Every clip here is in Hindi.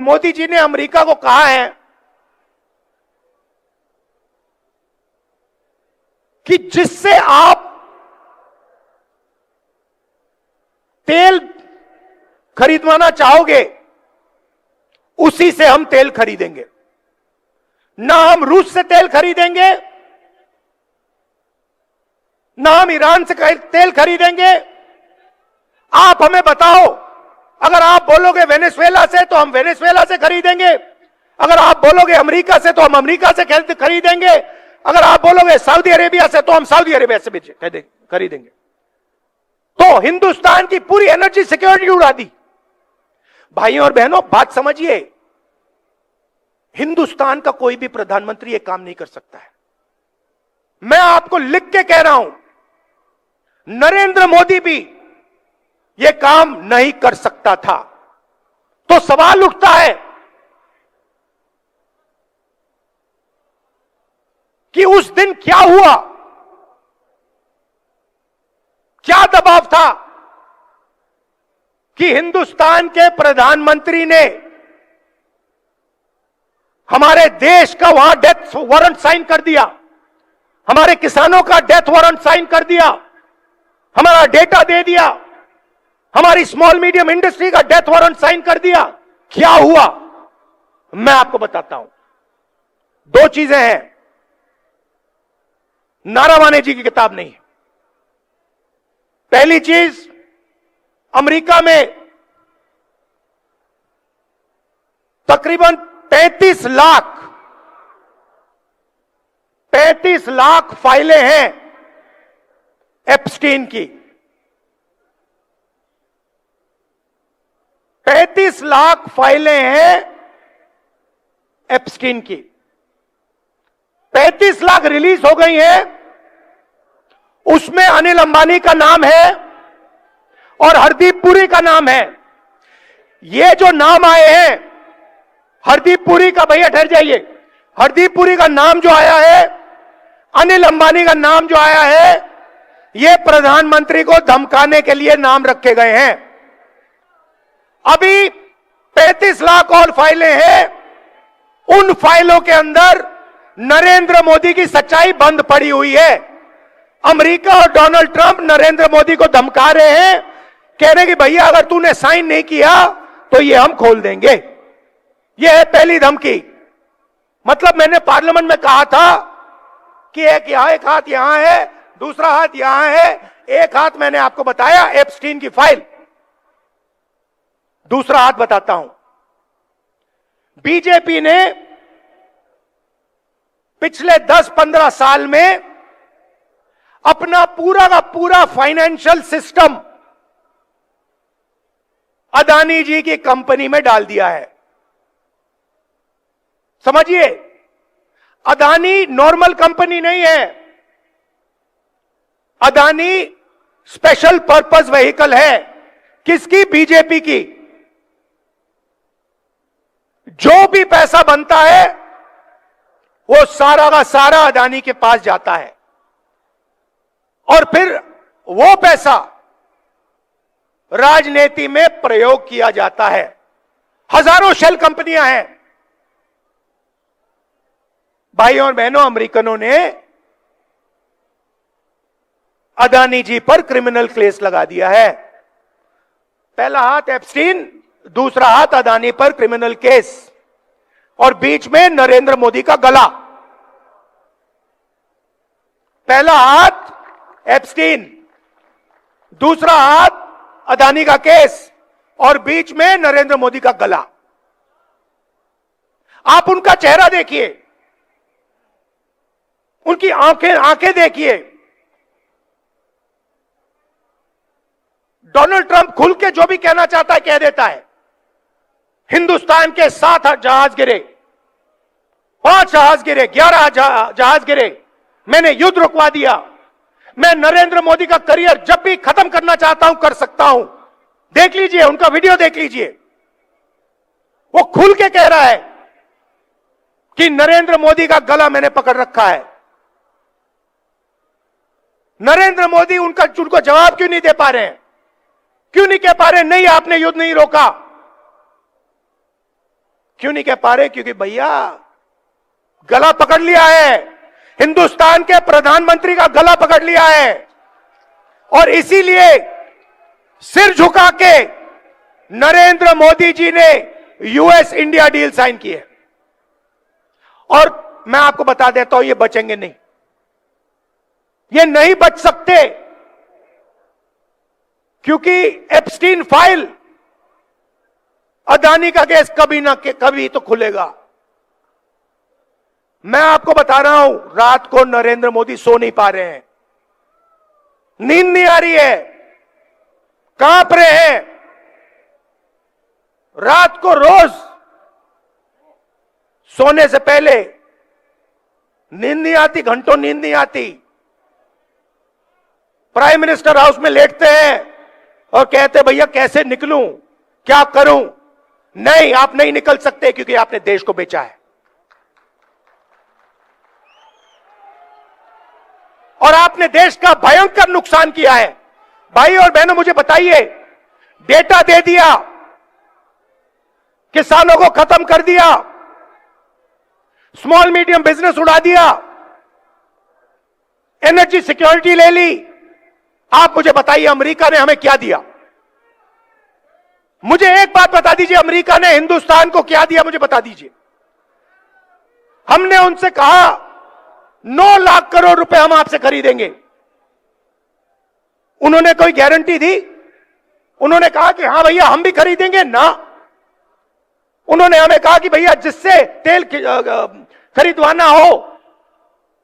मोदी जी ने अमेरिका को कहा है कि जिससे आप तेल खरीदवाना चाहोगे उसी से हम तेल खरीदेंगे, ना हम रूस से तेल खरीदेंगे, ना हम ईरान से तेल खरीदेंगे। आप हमें बताओ, अगर आप बोलोगे वेनेजुएला से तो हम वेनेजुएला से खरीदेंगे, अगर आप बोलोगे अमेरिका से तो हम अमेरिका से खरीदेंगे, अगर आप बोलोगे सऊदी अरेबिया से तो हम सऊदी अरेबिया से भी खरीदेंगे। तो हिंदुस्तान की पूरी एनर्जी सिक्योरिटी उड़ा दी। भाइयों और बहनों, बात समझिए, हिंदुस्तान का कोई भी प्रधानमंत्री यह काम नहीं कर सकता है। मैं आपको लिख के कह रहा हूं, नरेंद्र मोदी भी यह काम नहीं कर सकता था। तो सवाल उठता है कि उस दिन क्या हुआ, क्या दबाव था कि हिंदुस्तान के प्रधानमंत्री ने हमारे देश का वहां डेथ वारंट साइन कर दिया, हमारे किसानों का डेथ वारंट साइन कर दिया, हमारा डेटा दे दिया, हमारी स्मॉल मीडियम इंडस्ट्री का डेथ वारंट साइन कर दिया। क्या हुआ, मैं आपको बताता हूं। दो चीजें हैं, नारावाने जी की किताब नहीं है। पहली चीज, अमेरिका में तकरीबन 35 लाख फाइलें हैं एप्स्टीन की। 35 लाख फाइलें हैं एप्स्टीन की। 35 लाख रिलीज हो गई हैं, उसमें अनिल अंबानी का नाम है और हरदीप पुरी का नाम है। ये जो नाम आए हैं, हरदीप पुरी का, भैया ठहर जाइए, हरदीप पुरी का नाम जो आया है, अनिल अंबानी का नाम जो आया है, ये प्रधानमंत्री को धमकाने के लिए नाम रखे गए हैं। अभी 35 लाख और फाइलें हैं, उन फाइलों के अंदर नरेंद्र मोदी की सच्चाई बंद पड़ी हुई है। अमेरिका और डोनाल्ड ट्रंप नरेंद्र मोदी को धमका रहे हैं, कह रहे हैं कि भैया अगर तूने साइन नहीं किया तो ये हम खोल देंगे। ये है पहली धमकी। मतलब मैंने पार्लियामेंट में कहा था कि एक हाथ यहां है, दूसरा हाथ यहां है। एक हाथ मैंने आपको बताया एप्स्टीन की फाइल, दूसरा हाथ बताता हूं। बीजेपी ने पिछले 10-15 साल में अपना पूरा का पूरा फाइनेंशियल सिस्टम अदानी जी की कंपनी में डाल दिया है। समझिए, अदानी नॉर्मल कंपनी नहीं है, अदानी स्पेशल पर्पस व्हीकल है। किसकी? बीजेपी की। जो भी पैसा बनता है वो सारा का सारा अदानी के पास जाता है और फिर वो पैसा राजनीति में प्रयोग किया जाता है। हजारों शेल कंपनियां हैं। भाइयों और बहनों, अमेरिकनों ने अदानी जी पर क्रिमिनल केस लगा दिया है। पहला हाथ एप्स्टीन, दूसरा हाथ अदानी पर क्रिमिनल केस, और बीच में नरेंद्र मोदी का गला। पहला हाथ एप्स्टीन, दूसरा हाथ अदानी का केस, और बीच में नरेंद्र मोदी का गला। आप उनका चेहरा देखिए, उनकी आंखें देखिए। डोनाल्ड ट्रंप खुल के जो भी कहना चाहता है कह देता है। हिंदुस्तान के 7 जहाज गिरे, 5 जहाज गिरे, 11 जहाज गिरे, मैंने युद्ध रुकवा दिया। मैं नरेंद्र मोदी का करियर जब भी खत्म करना चाहता हूं कर सकता हूं। देख लीजिए, उनका वीडियो देख लीजिए। वो खुल के कह रहा है कि नरेंद्र मोदी का गला मैंने पकड़ रखा है। नरेंद्र मोदी उनको जवाब क्यों नहीं दे पा रहे हैं? क्यों नहीं कह पा रहे नहीं आपने युद्ध नहीं रोका? क्यों नहीं कह पा रहे? क्योंकि भैया गला पकड़ लिया है, हिंदुस्तान के प्रधानमंत्री का गला पकड़ लिया है, और इसीलिए सिर झुका के नरेंद्र मोदी जी ने यूएस इंडिया डील साइन की है। और मैं आपको बता देता हूं, ये बचेंगे नहीं, ये नहीं बच सकते, क्योंकि एप्स्टीन फाइल, अदानी का केस कभी ना कभी तो खुलेगा। मैं आपको बता रहा हूं, रात को नरेंद्र मोदी सो नहीं पा रहे हैं, नींद नहीं आ रही है, कांप रहे हैं। रात को रोज सोने से पहले नींद नहीं आती, घंटों नींद नहीं आती। प्राइम मिनिस्टर हाउस में लेटते हैं और कहते हैं भैया कैसे निकलूं, क्या करूं? नहीं, आप नहीं निकल सकते, क्योंकि आपने देश को बेचा है और आपने देश का भयंकर नुकसान किया है। भाई और बहनों, मुझे बताइए, डेटा दे दिया, किसानों को खत्म कर दिया, स्मॉल मीडियम बिजनेस उड़ा दिया, एनर्जी सिक्योरिटी ले ली। आप मुझे बताइए अमेरिका ने हमें क्या दिया? मुझे एक बात बता दीजिए, अमेरिका ने हिंदुस्तान को क्या दिया? मुझे बता दीजिए। हमने उनसे कहा 9 लाख करोड़ रुपए हम आपसे खरीदेंगे, उन्होंने कोई गारंटी दी? उन्होंने कहा कि हां भैया हम भी खरीदेंगे ना। उन्होंने हमें कहा कि भैया जिससे तेल खरीदवाना हो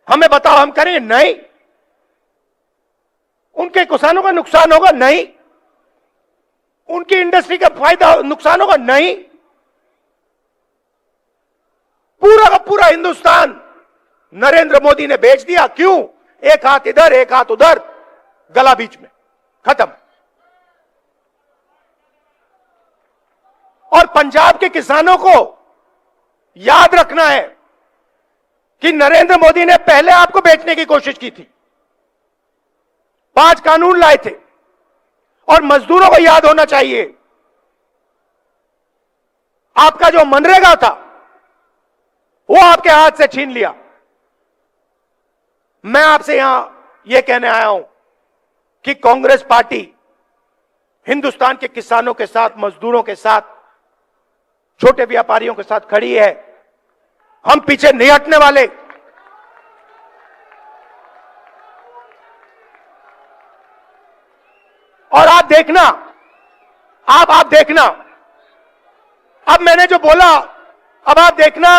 हमें बताओ, हम करेंगे? नहीं। उनके किसानों का नुकसान होगा? नहीं। उनकी इंडस्ट्री का फायदा नुकसान होगा? नहीं। पूरा का पूरा हिंदुस्तान नरेंद्र मोदी ने बेच दिया। क्यों? एक हाथ इधर एक हाथ उधर, गला बीच में, खत्म। और पंजाब के किसानों को याद रखना है कि नरेंद्र मोदी ने पहले आपको बेचने की कोशिश की थी, 5 कानून लाए थे, और मजदूरों को याद होना चाहिए, आपका जो मनरेगा था वो आपके हाथ से छीन लिया। मैं आपसे यहां यह कहने आया हूं कि कांग्रेस पार्टी हिंदुस्तान के किसानों के साथ, मजदूरों के साथ, छोटे व्यापारियों के साथ खड़ी है। हम पीछे नहीं हटने वाले। और आप देखना, आप देखना, अब मैंने जो बोला, अब आप देखना,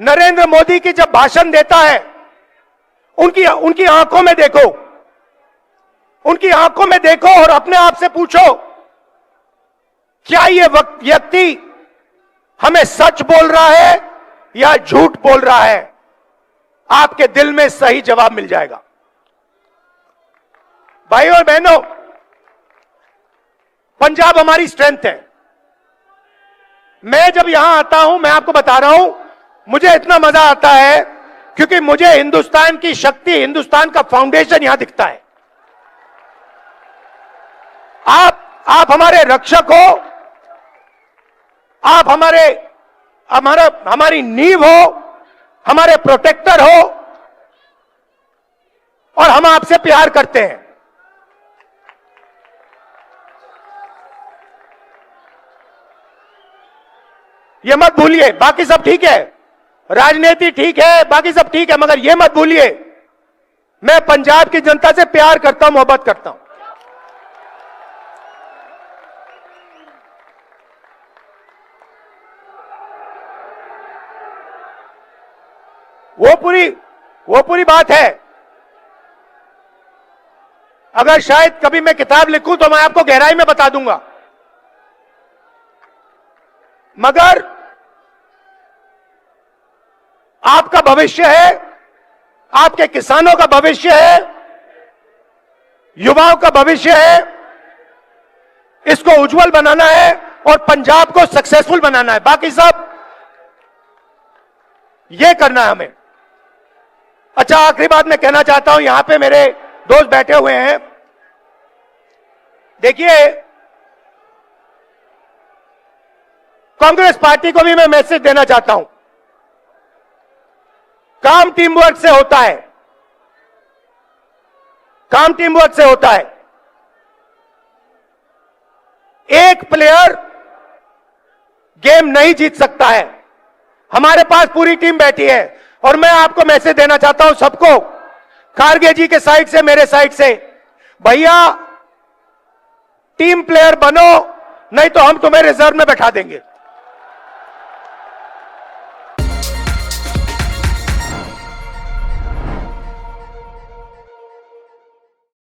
नरेंद्र मोदी की जब भाषण देता है, उनकी आंखों में देखो, उनकी आंखों में देखो और अपने आप से पूछो, क्या ये व्यक्ति हमें सच बोल रहा है या झूठ बोल रहा है? आपके दिल में सही जवाब मिल जाएगा। भाइयों और बहनों, पंजाब हमारी स्ट्रेंथ है। मैं जब यहां आता हूं, मैं आपको बता रहा हूं, मुझे इतना मजा आता है क्योंकि मुझे हिंदुस्तान की शक्ति, हिंदुस्तान का फाउंडेशन यहां दिखता है। आप हमारे रक्षक हो, आप हमारी नींव हो, हमारे प्रोटेक्टर हो, और हम आपसे प्यार करते हैं। ये मत भूलिए। बाकी सब ठीक है, राजनीति ठीक है, बाकी सब ठीक है, मगर ये मत भूलिए, मैं पंजाब की जनता से प्यार करता हूं, मोहब्बत करता हूं। वो पूरी बात है। अगर शायद कभी मैं किताब लिखूं तो मैं आपको गहराई में बता दूंगा, मगर आपका भविष्य है, आपके किसानों का भविष्य है, युवाओं का भविष्य है, इसको उज्जवल बनाना है और पंजाब को सक्सेसफुल बनाना है। बाकी सब ये करना है हमें। अच्छा, आखिरी बात मैं कहना चाहता हूं, यहां पे मेरे दोस्त बैठे हुए हैं। देखिए, कांग्रेस पार्टी को भी मैं मैसेज देना चाहता हूं, काम टीम वर्क से होता है, काम टीम वर्क से होता है। एक प्लेयर गेम नहीं जीत सकता है। हमारे पास पूरी टीम बैठी है और मैं आपको मैसेज देना चाहता हूं सबको, खारगे जी के साइड से, मेरे साइड से, भैया टीम प्लेयर बनो, नहीं तो हम तुम्हें रिजर्व में बैठा देंगे।